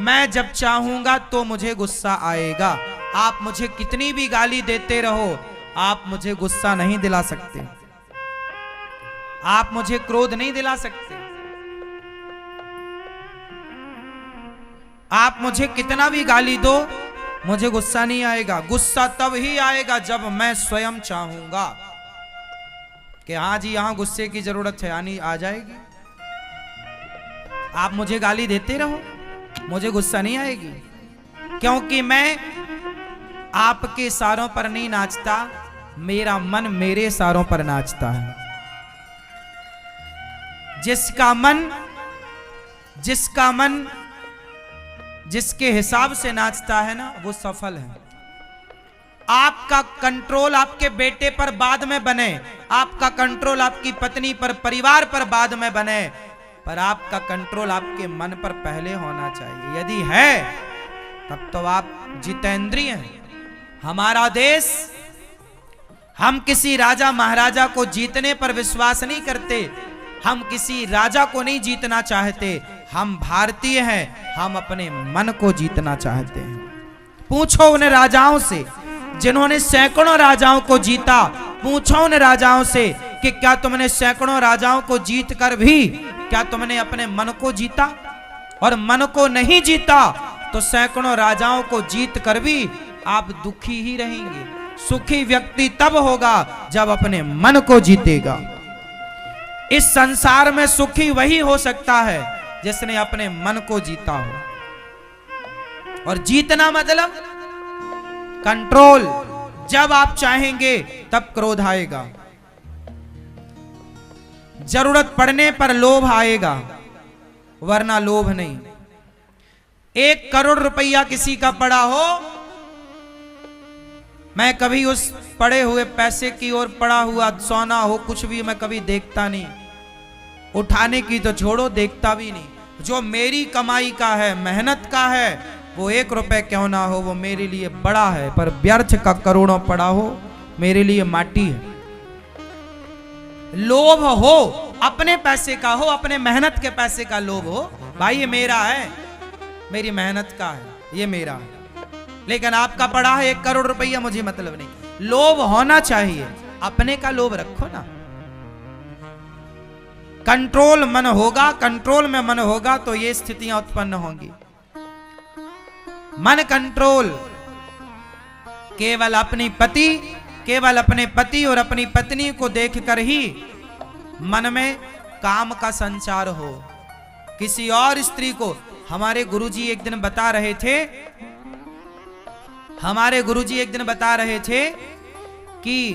मैं जब चाहूंगा तो मुझे गुस्सा आएगा। आप मुझे कितनी भी गाली देते रहो, आप मुझे गुस्सा नहीं दिला सकते, आप मुझे क्रोध नहीं दिला सकते। आप मुझे कितना भी गाली दो, मुझे गुस्सा नहीं आएगा। गुस्सा तब ही आएगा जब मैं स्वयं चाहूंगा कि हाँ जी यहां गुस्से की जरूरत है, आनी आ जाएगी। आप मुझे गाली देते रहो, मुझे गुस्सा नहीं आएगी, क्योंकि मैं आपके इशारों पर नहीं नाचता, मेरा मन मेरे इशारों पर नाचता है। जिसका मन जिसके हिसाब से नाचता है ना, वो सफल है। आपका कंट्रोल आपके बेटे पर बाद में बने, आपका कंट्रोल आपकी पत्नी पर, परिवार पर बाद में बने, पर आपका कंट्रोल आपके मन पर पहले होना चाहिए। यदि है तब तो आप जितेंद्रिय हैं। हमारा देश, हम किसी राजा महाराजा को जीतने पर विश्वास नहीं करते, हम किसी राजा को नहीं जीतना चाहते। हम भारतीय हैं, हम अपने मन को जीतना चाहते हैं। पूछो उन राजाओं से जिन्होंने सैकड़ों राजाओं को जीता, पूछो उन राजाओं से कि क्या तुमने सैकड़ों राजाओं को जीत कर भी क्या तुमने अपने मन को जीता? और मन को नहीं जीता तो सैकड़ों राजाओं को जीत कर भी आप दुखी ही रहेंगे। सुखी व्यक्ति तब होगा जब अपने मन को जीतेगा। इस संसार में सुखी वही हो सकता है जिसने अपने मन को जीता हो। और जीतना मतलब कंट्रोल। जब आप चाहेंगे तब क्रोध आएगा, जरूरत पड़ने पर लोभ आएगा, वरना लोभ नहीं। 1 करोड़ रुपया किसी का पड़ा हो, मैं कभी उस पड़े हुए पैसे की ओर, पड़ा हुआ सोना हो, कुछ भी मैं कभी देखता नहीं। उठाने की तो छोड़ो, देखता भी नहीं। जो मेरी कमाई का है, मेहनत का है, वो 1 रुपए क्यों ना हो, वो मेरे लिए बड़ा है। पर व्यर्थ का करोड़ों पड़ा हो, मेरे लिए माटी है। लोभ हो, अपने पैसे का हो, अपने मेहनत के पैसे का लोभ हो, भाई ये मेरा है, मेरी मेहनत का है, ये मेरा है। लेकिन आपका पड़ा है 1 करोड़ रुपया, मुझे मतलब नहीं। लोभ होना चाहिए, अपने का लोभ रखो ना। कंट्रोल मन होगा, कंट्रोल में मन होगा तो ये स्थितियां उत्पन्न होंगी। मन कंट्रोल केवल अपने पति और अपनी पत्नी को देखकर ही मन में काम का संचार हो। किसी और स्त्री को, हमारे गुरुजी एक दिन बता रहे थे कि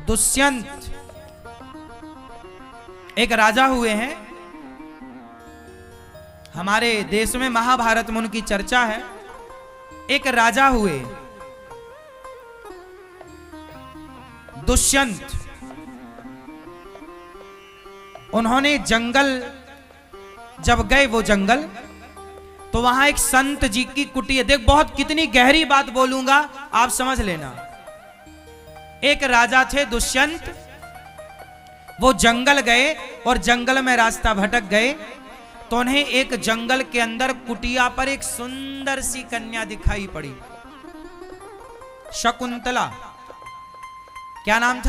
दुष्यंत एक राजा हुए हैं। हमारे देश में महाभारत में उनकी चर्चा है। एक राजा हुए दुष्यंत, उन्होंने जंगल जब गए, वो जंगल, तो वहां एक संत जी की कुटिया, देख बहुत कितनी गहरी बात बोलूंगा, आप समझ लेना। एक राजा थे दुष्यंत, वो जंगल गए और जंगल में रास्ता भटक गए, तो उन्हें एक जंगल के अंदर कुटिया पर एक सुंदर सी कन्या दिखाई पड़ी, शकुंतला। क्या नाम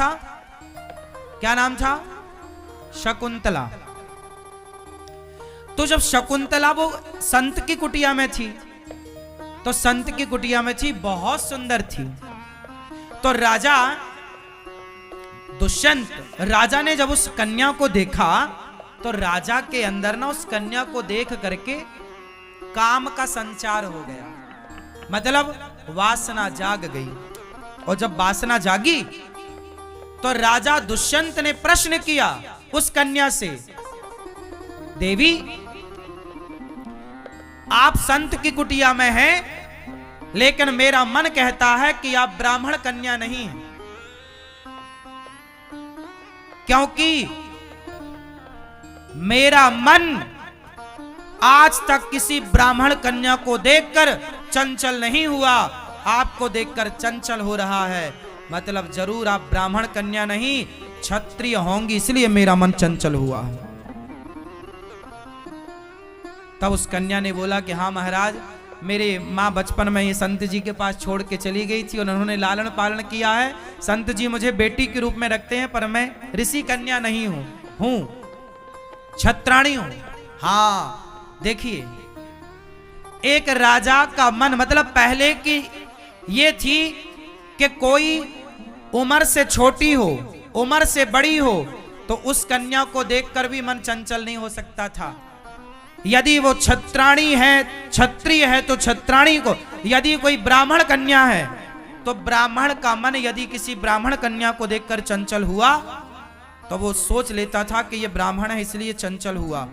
था? शकुंतला। तो जब शकुंतला वो संत की कुटिया में थी, तो संत की कुटिया में थी, बहुत सुंदर थी। तो राजा दुष्यंत, राजा ने जब उस कन्या को देखा, तो राजा के अंदर ना उस कन्या को देख करके काम का संचार हो गया, मतलब वासना जाग गई। और जब वासना जागी तो राजा दुष्यंत ने प्रश्न किया उस कन्या से, देवी आप संत की कुटिया में हैं, लेकिन मेरा मन कहता है कि आप ब्राह्मण कन्या नहीं हैं, क्योंकि मेरा मन आज तक किसी ब्राह्मण कन्या को देखकर चंचल नहीं हुआ, आपको देखकर चंचल हो रहा है। मतलब जरूर आप ब्राह्मण कन्या नहीं, क्षत्रिय होंगी, इसलिए मेरा मन चंचल हुआ है। तब उस कन्या ने बोला कि हाँ महाराज, मेरे माँ बचपन में ये संत जी के पास छोड़ के चली गई थी और उन्होंने लालन पालन किया है। संत जी मुझे बेटी के रूप में रखते हैं, पर मैं ऋषि कन्या नहीं हूं छत्राणी हूं। हाँ देखिए, एक राजा का मन, मतलब पहले की ये थी कि कोई उम्र से छोटी हो, उम्र से बड़ी हो, तो उस कन्या को देखकर भी मन चंचल नहीं हो सकता था। यदि वो छत्राणी है, क्षत्रिय है तो छत्राणी को, यदि कोई ब्राह्मण कन्या है तो ब्राह्मण का मन यदि किसी ब्राह्मण कन्या को देखकर चंचल हुआ तो वो सोच लेता था कि ये ब्राह्मण है इसलिए चंचल हुआ।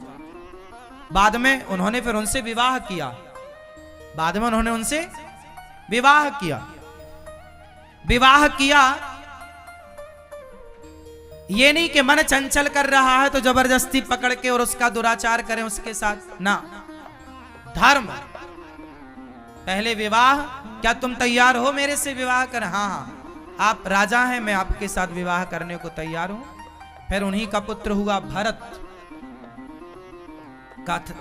बाद में उन्होंने फिर उनसे विवाह किया, बाद में उन्होंने उनसे विवाह किया। विवाह किया ये नहीं कि मन चंचल कर रहा है तो जबरदस्ती पकड़ के और उसका दुराचार करें उसके साथ ना। धर्म, पहले विवाह, क्या तुम तैयार हो मेरे से विवाह कर? हाँ हाँ, आप राजा हैं, मैं आपके साथ विवाह करने को तैयार हूं। फिर उन्हीं का पुत्र हुआ भरत।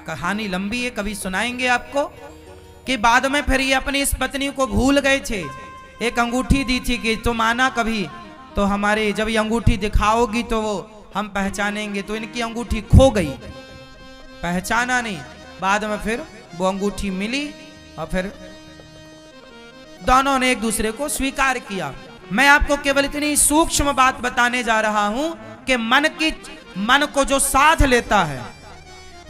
कहानी लंबी है, कभी सुनाएंगे आपको कि बाद में फिर ये अपनी इस पत्नी को भूल गए थे। एक अंगूठी दी थी कि तुम आना कभी तो हमारे, जब ये अंगूठी दिखाओगी तो वो हम पहचानेंगे, तो इनकी अंगूठी खो गई, पहचाना नहीं। बाद में फिर वो अंगूठी मिली और फिर दोनों ने एक दूसरे को स्वीकार किया। मैं आपको केवल इतनी सूक्ष्म बात बताने जा रहा हूं कि मन को जो साध लेता है,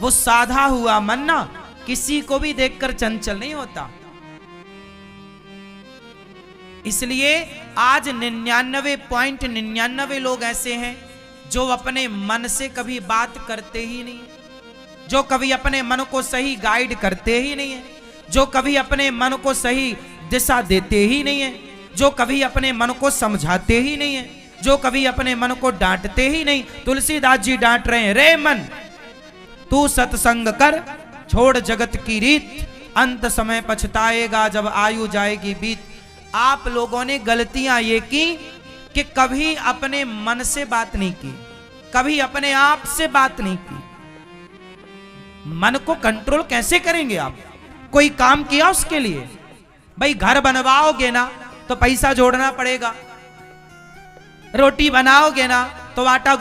वो साधा हुआ मन ना किसी को भी देखकर चंचल नहीं होता। इसलिए आज 99.99 लोग ऐसे हैं जो अपने मन से कभी बात करते ही नहीं है, जो कभी अपने मन को सही गाइड करते ही नहीं है, जो कभी अपने मन को सही दिशा देते ही नहीं है, जो कभी अपने मन को समझाते ही नहीं है, जो कभी अपने मन को डांटते ही नहीं। तुलसीदास जी डांट रहे हैं, रे मन तू सत्संग कर, छोड़ जगत की रीत, अंत समय पछताएगा जब आयु जाएगी बीत। आप लोगों ने गलतियां ये की कि कभी अपने मन से बात नहीं की, कभी अपने आप से बात नहीं की। मन को कंट्रोल कैसे करेंगे आप? कोई काम किया उसके लिए? भाई घर बनवाओगे ना तो पैसा जोड़ना पड़ेगा, रोटी बनाओगे ना तो आटा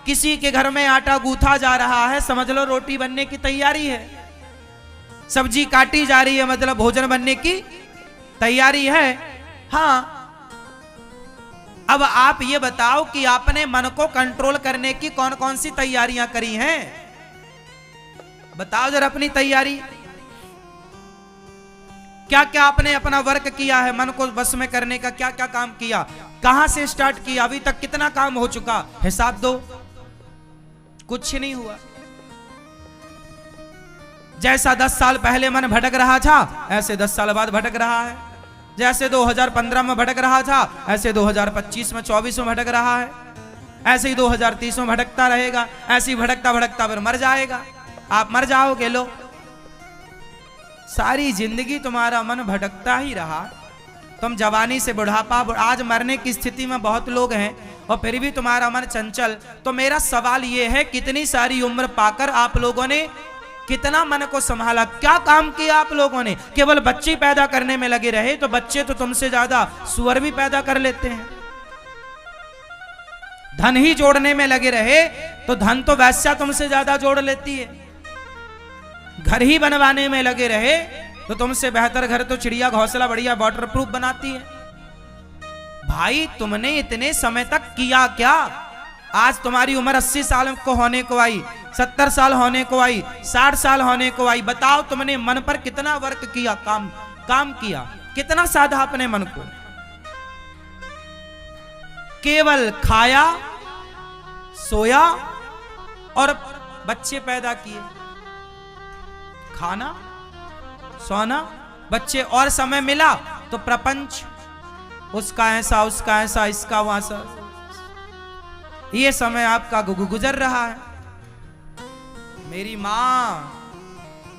किसी के घर में आटा गूथा जा रहा है, समझ लो रोटी बनने की तैयारी है। सब्जी काटी जा रही है, मतलब भोजन बनने की तैयारी है। हाँ, अब आप ये बताओ कि आपने मन को कंट्रोल करने की कौन कौन सी तैयारियां करी हैं? बताओ जरा अपनी तैयारी, क्या क्या आपने अपना वर्क किया है? मन को बस में करने का क्या क्या काम किया? कहां से स्टार्ट किया? अभी तक कितना काम हो चुका? हिसाब दो। कुछ नहीं हुआ। जैसा 10 साल पहले मन भटक रहा था, ऐसे 10 साल बाद भटक रहा है। जैसे 2015 में भटक रहा था, ऐसे 2025 में 24 में भटक रहा है। ऐसे ही 2030 में भटकता रहेगा। ऐसे ही भटकता भटकता फिर मर जाएगा। आप मर जाओगे। लो, सारी जिंदगी तुम्हारा मन भटकता ही रहा। तुम जवानी से बुढ़ापा, आज मरने की स्थिति में बहुत लोग हैं और फिर भी तुम्हारा मन चंचल। तो मेरा सवाल यह है, कितनी सारी उम्र पाकर आप लोगों ने कितना मन को संभाला? क्या काम किया आप लोगों ने? केवल बच्चे पैदा करने में लगे रहे तो बच्चे तो तुमसे ज्यादा सुअर भी पैदा कर लेते हैं। धन ही जोड़ने में लगे रहे तो धन तो वैश्या तुमसे ज्यादा जोड़ लेती है। घर ही बनवाने में लगे रहे तो तुमसे बेहतर घर तो चिड़िया घोंसला बढ़िया वाटर प्रूफ बनाती है। भाई तुमने इतने समय तक किया क्या? आज तुम्हारी उम्र 80 साल को होने को आई, 70 साल होने को आई, 60 साल होने को आई। बताओ तुमने मन पर कितना वर्क किया, काम किया, कितना साधा अपने मन को? केवल खाया, सोया और बच्चे पैदा किए। खाना, सोना, बच्चे, और समय मिला तो प्रपंच, उसका ऐसा, उसका ऐसा, इसका वैसा। ये समय आपका गुजर रहा है। मेरी मां,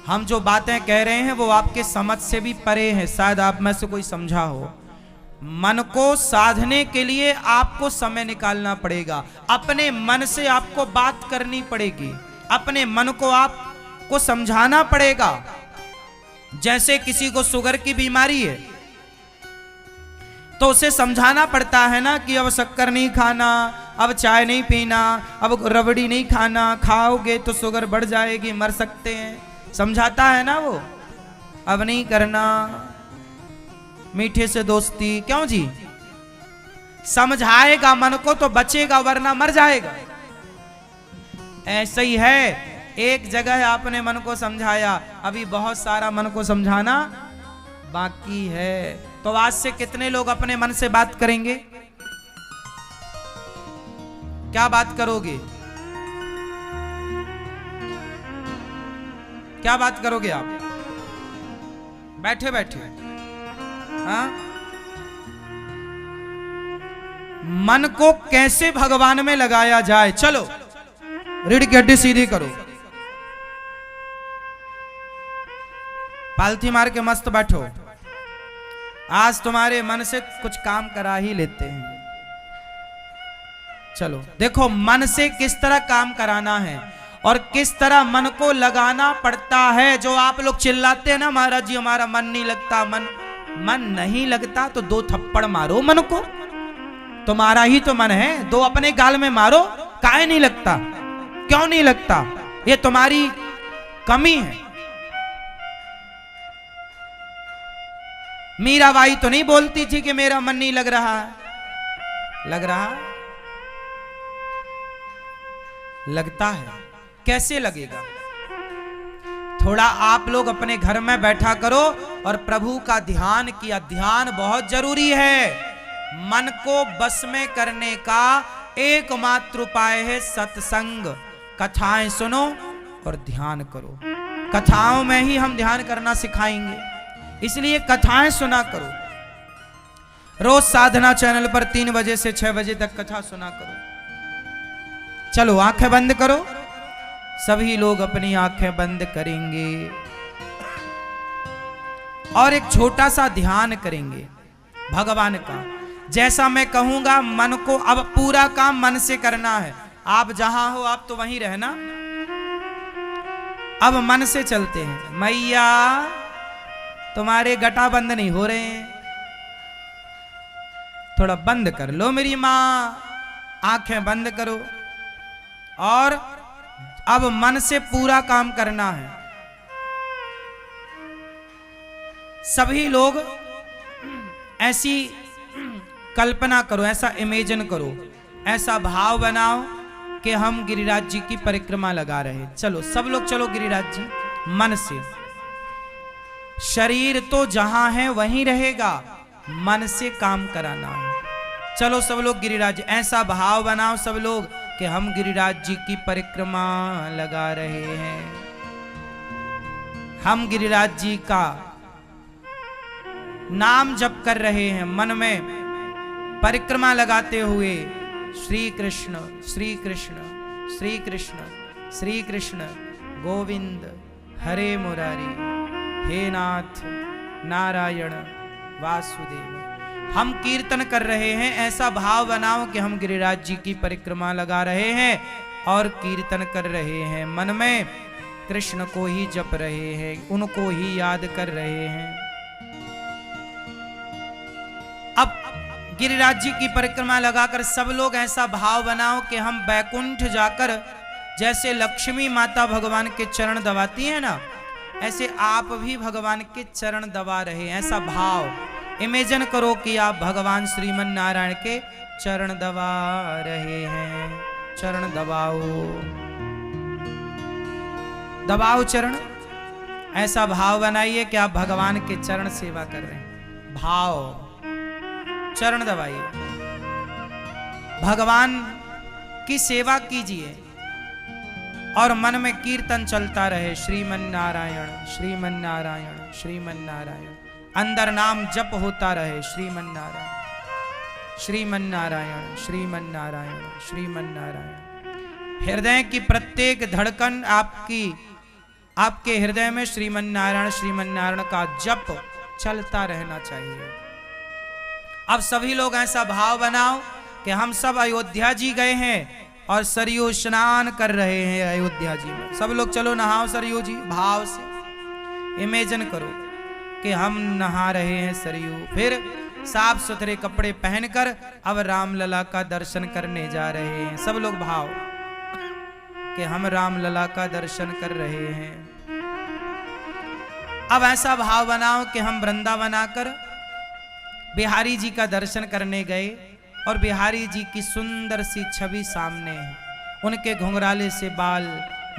हम जो बातें कह रहे हैं वो आपके समझ से भी परे हैं, शायद आप में से कोई समझा हो। मन को साधने के लिए आपको समय निकालना पड़ेगा। अपने मन से आपको बात करनी पड़ेगी। अपने मन को आप को समझाना पड़ेगा। जैसे किसी को शुगर की बीमारी है तो उसे समझाना पड़ता है ना कि अब शक्कर नहीं खाना, अब चाय नहीं पीना, अब रबड़ी नहीं खाना, खाओगे तो शुगर बढ़ जाएगी, मर सकते हैं। समझाता है ना वो, अब नहीं करना, मीठे से दोस्ती, क्यों जी? समझाएगा मन को तो बचेगा, वरना मर जाएगा। ऐसा ही है, एक जगह आपने मन को समझाया, अभी बहुत सारा मन को समझाना बाकी है। तो आज से कितने लोग अपने मन से बात करेंगे? क्या बात करोगे? क्या बात करोगे आप बैठे बैठे? हाँ, मन को कैसे भगवान में लगाया जाए? चलो रीढ़ की हड्डी सीधी करो, पालथी मार के मस्त बैठो। आज तुम्हारे मन से कुछ काम करा ही लेते हैं। चलो देखो मन से किस तरह काम कराना है और किस तरह मन को लगाना पड़ता है। जो आप लोग चिल्लाते हैं ना, महाराज जी हमारा मन नहीं लगता, मन नहीं लगता तो 2 थप्पड़ मारो मन को। तुम्हारा ही तो मन है, 2 अपने गाल में मारो। काहे नहीं लगता? क्यों नहीं लगता? ये तुम्हारी कमी है। मीराबाई तो नहीं बोलती थी कि मेरा मन नहीं लग रहा है। लग रहा, लगता है। कैसे लगेगा? थोड़ा आप लोग अपने घर में बैठा करो और प्रभु का ध्यान किया। ध्यान बहुत जरूरी है। मन को बस में करने का एकमात्र उपाय है सत्संग। कथाएं सुनो और ध्यान करो। कथाओं में ही हम ध्यान करना सिखाएंगे, इसलिए कथाएं सुना करो। रोज साधना चैनल पर 3 बजे से 6 बजे तक कथा सुना करो। चलो आंखें बंद करो, सभी लोग अपनी आंखें बंद करेंगे और एक छोटा सा ध्यान करेंगे भगवान का। जैसा मैं कहूंगा मन को, अब पूरा काम मन से करना है। आप जहां हो आप तो वहीं रहना। अब मन से चलते हैं। मैया तुम्हारे गटा बंद नहीं हो रहे हैं, थोड़ा बंद कर लो मेरी मां। आंखें बंद करो और अब मन से पूरा काम करना है। सभी लोग ऐसी कल्पना करो, ऐसा इमेजिन करो, ऐसा भाव बनाओ कि हम गिरिराज जी की परिक्रमा लगा रहे। चलो सब लोग चलो गिरिराज जी मन से। शरीर तो जहां है वहीं रहेगा, मन से काम कराना है। चलो सब लोग गिरिराज जी, ऐसा भाव बनाओ सब लोग कि हम गिरिराज जी की परिक्रमा लगा रहे हैं। हम गिरिराज जी का नाम जप कर रहे हैं। मन में परिक्रमा लगाते हुए श्री कृष्ण श्री कृष्ण श्री कृष्ण श्री कृष्ण गोविंद हरे मुरारी, हे नाथ नारायण वासुदेव। हम कीर्तन कर रहे हैं। ऐसा भाव बनाओ कि हम गिरिराज जी की परिक्रमा लगा रहे हैं और कीर्तन कर रहे हैं। मन में कृष्ण को ही जप रहे हैं, उनको ही याद कर रहे हैं। अब गिरिराज जी की परिक्रमा लगाकर सब लोग ऐसा भाव बनाओ कि हम बैकुंठ जाकर, जैसे लक्ष्मी माता भगवान के चरण दबाती है ना, ऐसे आप भी भगवान के चरण दबा रहे हैं। ऐसा भाव इमेजिन करो कि आप भगवान श्रीमन नारायण के चरण दबा रहे हैं। चरण दबाओ, दबाओ चरण। ऐसा भाव बनाइए कि आप भगवान के चरण सेवा कर रहे हैं। भाव, चरण दबाइए, भगवान की सेवा कीजिए और मन में कीर्तन चलता रहे, श्रीमन नारायण श्रीमन नारायण श्रीमन नारायण। अंदर नाम जप होता रहे, श्रीमन नारायण श्रीमन नारायण श्रीमन नारायण श्रीमन नारायण। हृदय की प्रत्येक धड़कन आपके हृदय में श्रीमन नारायण का जप चलता रहना चाहिए। अब सभी लोग ऐसा भाव बनाओ कि हम सब अयोध्या जी गए हैं, और सरयू स्नान कर रहे हैं अयोध्या जी में। सब लोग चलो नहाओ सरयू जी, भाव से इमेजिन करो कि हम नहा रहे हैं सरयू। फिर साफ सुथरे कपड़े पहनकर अब रामलला का दर्शन करने जा रहे हैं। सब लोग भाव कि हम रामलला का दर्शन कर रहे हैं। अब ऐसा भाव बनाओ कि हम वृंदावन आकर बिहारी जी का दर्शन करने गए और बिहारी जी की सुंदर सी छवि सामने है। उनके घुंघराले से बाल,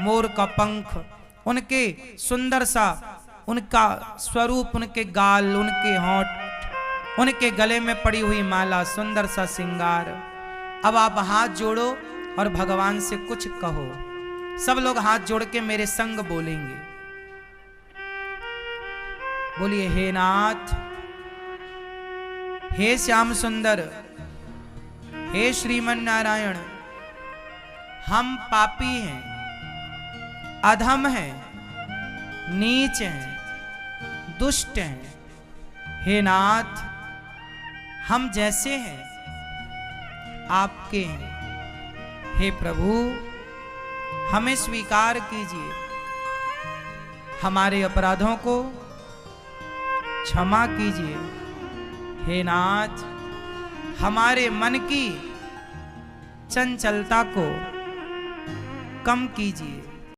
मोर का पंख, उनके सुंदर सा उनका स्वरूप, उनके गाल, उनके होंठ, उनके गले में पड़ी हुई माला, सुंदर सा श्रृंगार। अब आप हाथ जोड़ो और भगवान से कुछ कहो। सब लोग हाथ जोड़ के मेरे संग बोलेंगे। बोलिए, हे नाथ, हे श्याम सुंदर, हे श्रीमन नारायण, हम पापी हैं, अधम हैं, नीच हैं, दुष्ट हैं। हे नाथ, हम जैसे हैं आपके हैं। हे प्रभु, हमें स्वीकार कीजिए, हमारे अपराधों को क्षमा कीजिए। हे नाथ, हमारे मन की चंचलता को कम कीजिए।